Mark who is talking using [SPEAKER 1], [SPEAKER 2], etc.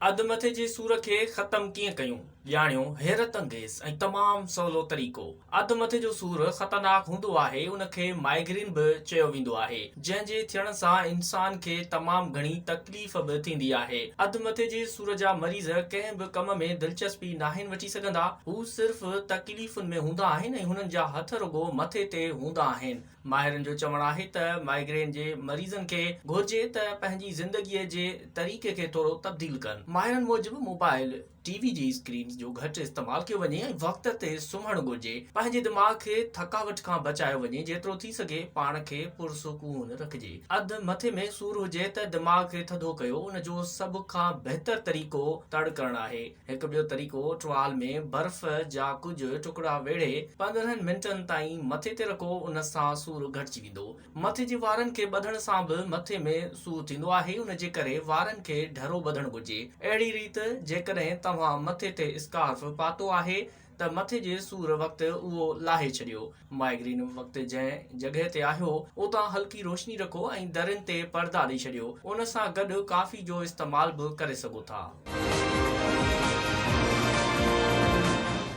[SPEAKER 1] अधु मथे जे सूर खे ख़तम कीअं कयूं? ॼाणियो हैरत अंगेज़ ऐं तमामु सवलो तरीक़ो। अधु मथे जो सूरु ख़तरनाक हूंदो आहे, उनखे माइग्रेन बि चयो वेंदो आहे, जंहिंजे थियण सां इंसान खे तमामु घणी तकलीफ़ बि थींदी आहे। अधु मथे जे सूर जा मरीज़ कंहिं बि कम में दिलचस्पी नाहिन वठी सघंदा। हू सिर्फ़ तकलीफ़ुनि में हूंदा आहिनि ऐं हुननि जा हथ रुॻो मथे ते हूंदा आहिनि। माहिरनि जो चवणु आहे त माइग्रेन जे मरीज़नि खे घुर्जे त पंहिंजी ज़िंदगीअ जे तरीक़े खे थोरो तब्दील कनि। माहिरनि मूजिबि मोबाइल टीवी जी स्क्रीन जो घटि इस्तेमाल कयो वञे ऐं वक़्त ते सुम्हणु घुर्जे। पंहिंजे दिमाग़ खे थकावट खां बचायो वञे। जेतिरो थी सघे पाण खे पुरसुकून रखिजे। अधु मथे में सूरु हुजे त दिमाग़ खे थधो कयो। उनजो सभ खां बहितर तरीक़ो तड़ करणु आहे। हिकु ॿियो तरीक़ो टुवाल में बर्फ़ जा कुझु टुकड़ा वेढ़े 15 मिंटनि ताईं मथे ते रखो। उन सां सूरु घटिजी वेंदो। मथे जे वारनि खे ॿधण सां बि मथे में सूरु थींदो आहे। उनजे करे वारनि खे ढरो ॿधणु घुर्जे। अहिड़ी रीति जेकॾहिं तव्हां मथे ते स्कार्फ पातो आहे त मथे जे सूर वक़्तु उहो लाहे छॾियो। माइग्रेन वक़्तु जंहिं जॻह ते आहियो उतां हल्की रोशनी रखो ऐं दरियुनि ते पर्दा ॾेई छॾियो। उन सां गॾु कॉफ़ी जो इस्तेमाल बि करे सघो था।